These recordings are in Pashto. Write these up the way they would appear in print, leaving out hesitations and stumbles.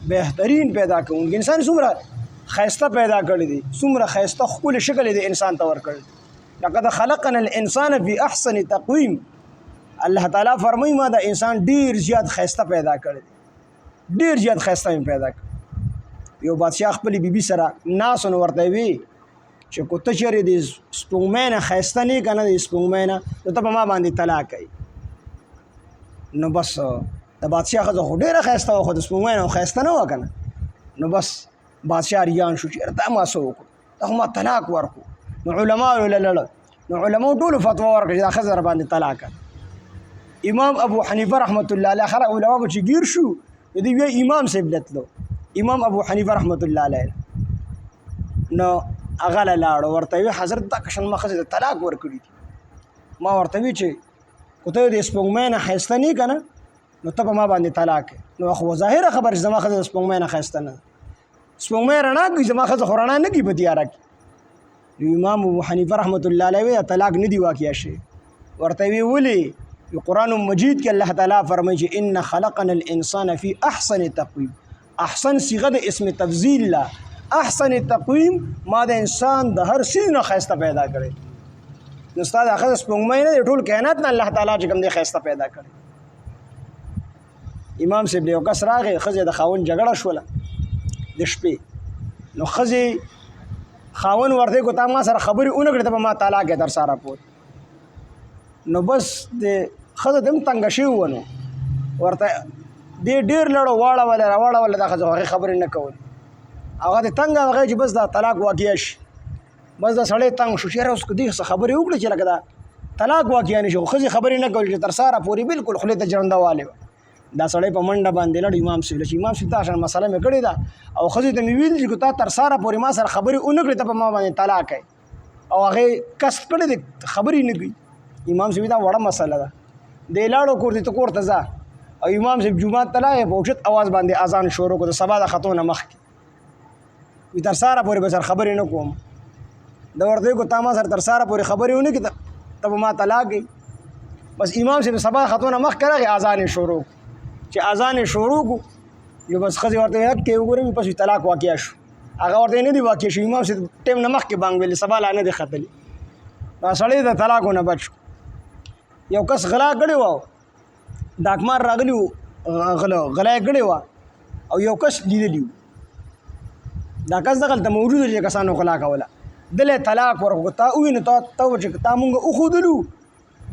بهترین پیدا کوونکی انسان څومره ښایسته پیدا کړی دی څومره ښایسته ښکلی شکل یې د انسان ته ورکړی لقد خلقنا الانسان فی احسن تقویم الله تعالی فرمایي ما د انسان ډیر زیات ښایسته پیدا کړی دی ډیر زیات ښایسته مې پیدا کړ یو بادشاه خپلې بیبي سره ناست نو ورته وی چې کو ته چېرې د سپوږمۍ نه ښایسته نه یې که نه د سپوږمۍ نه نو ته په ما باندې طلاق کوي نو بس د بادشاه ښځه خو ډېره ښایسته وه خو د سپوږمۍ نه ښایسته نه وه که نه نو بس بادشاه ریان شو چې دا ما څه وکړو دا خو ما طلاق ورکړو نو علماو له لړه نو علماو ټولو فتوا ورکړه چې دا ښځه در باندې طلاق کړه امام ابو حنیفه رحمت الله علیه خلک علما به چې ګیر شو نو دوی بیا امام صاحب له تلو امام ابو حنیفه رحمت الله علیه نو هغه له لاړو ورته وی حضرت دا کشن ما ښځې ته طلاق ورکړي دي ما ورته وی چې کو ته د سپوږمۍ نه ښایسته نه یې که نه نو ته په ما باندې طلاق کوې نو خو ظاهره خبره چې زما ښځه د سپوږمۍ نه ښایسته نه ده سپوږمۍ رڼا کوي زما ښځه خو رڼا نه کوي په تیاره کې نو امام ابو حنیفه رحمت الله علیه وی طلاق نه دي واقع شوی ورته وی ولې قرآن مجید کې الله تعالی فرمایي چې ان خلقنا الانسان فی احسن تقویم احسن صيغه د اسم تفضیل لا احسن تقویم ما د انسان د هر شي نه ښایسته پیدا کړی نو ستا د ښځه سپوږمۍ نه د ټول کائنات نه الله تعالی چې کوم دی ښایسته پیدا کړی امام صاحب یو کس راغی ښځې د خاوند جګړه شوله د شپې نو ښځې خاوند ورته کو تا ما سره خبرې ونه کړې ته به ما طلاق یې در سره پوت نو بس د ښځه ته هم تنګه شوي وه نو ورته دې ډېر لړو واړوله راواړوله دا ښځه هغې خبرې نه کولې هغه د تنګ هغه چې بس دا طلاق واقع شي بس دا سړی تنګ شو چې یاره اوس که دې څه خبرې وکړي چې لکه دا طلاق واقع نه شي خو ښځې خبرې نه کولې چې تر ساره پورې بلکل خولې ته جرنده والې وه دا سړی په منډه باندې لړ امام صاحب چې امام صاحب ته شان مسله مې کړې ده او ښځې ته مې ویل چې تا تر ساره پورې ما سره خبرې ونه کړې ته په ما باندې طلاق کوې او هغې کسب کړی دی خبرې نه کوي امام صاحب دا وړه مسله ده دی لاړو کور دې ته کور ته ځه او امام صاحب جومات ته لاړې په اوچت اواز باندې اذان شروع کړو د سبا د خطو نه مخکې وي تر ساره پورې به سر خبرې نه کوم د ورته کو تا ما سره تر ساره پورې خبرې ونه کړې ته به ما طلاق کوي بس امام صاحب سبا د خطو نه مخکې راغی اذان یې شروع چې اذان یې شروع کړو یو بس ښځې ورته حق کې وګورم پس طلاق واقع شو هغه ورته نه دی واقع شو امام صاحب ټیم نه مخکې بانګ ویلې سبا لا نه دی ختلی دا سړی د طلاقو نه بچ یو کس غلا کړی و ډاکمار راغلی و غلا یې کړې وه او یو کس لیدلی و دا کس دغلته موجود چې کسانو غلا کوله دله طلاق ورکړو تا ووینو ته چې تا مونږ وښودلو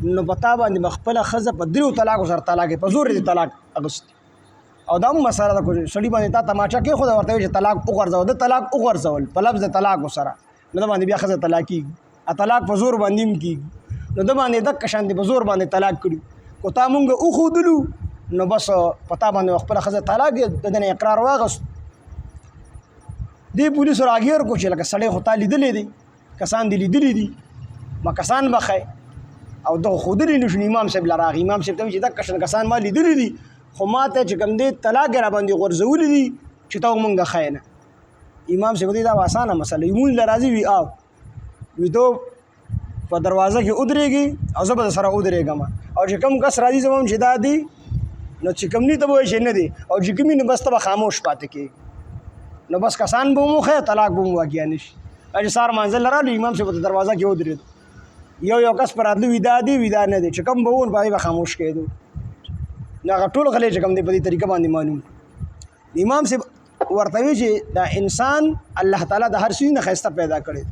نو په تا باندې به خپله ښځه په دریو طلاقو سره طلاق په زور دې طلاق اخیستي او دا هم مسله ده سړي باندې تا تماچه کېښوده ورته وایي چې طلاق وغورځوه د طلاق وغورځول په لفظ د طلاقو سره نو د باندې بیا ښځه طلاق کېږي طلاق په زور باندې هم کېږي نو د باندې دقه شان دې په زور باندې طلاق کړي خو تا مونږ وښودلو نو بس په تا باندې خپله ښځه طلاق یې د ده نه اقرار واغست دې پولیسو راګیر کو چې لکه سړی خو تا لیدلی دی کسان دې لیدلي دي ما کسان به ښایي او دغه ښودلی نه شو امام صاحب له راغی امام صاحب ته چې دقه شان کسان ما لیدلي دي خو ما ته چې کوم دی طلاق یې را باندې غورځولي دي چې ته مونږ د ښایې نه امام صاحب دا اسانه مسله لمونځ له راځي وي او وي تو په دروازه کې ودرېږي او زه به سره ودرېږم او چې کوم کس راځي زه چې دا دی نو چې کوم ني ته به وایي چې نه دی او چې کوم نو بس ته به خاموش پاتې کېږي نو بس کسان به مو ښه طلاق به مو واقع نه شي چې سهار منزل رالو امام صاحب په دروازه کې ودرېدو یو کس پر راتلو ویدا دی ویدا نه دی چې کوم به وون په هغې به خاموش کېدو نو هغه ټول غلی چې کوم دی په دې طریقه باندې معلوم امام صاحب ورته وی چې دا انسان الله تعالی د هر شي نه ښایسته پیدا کړی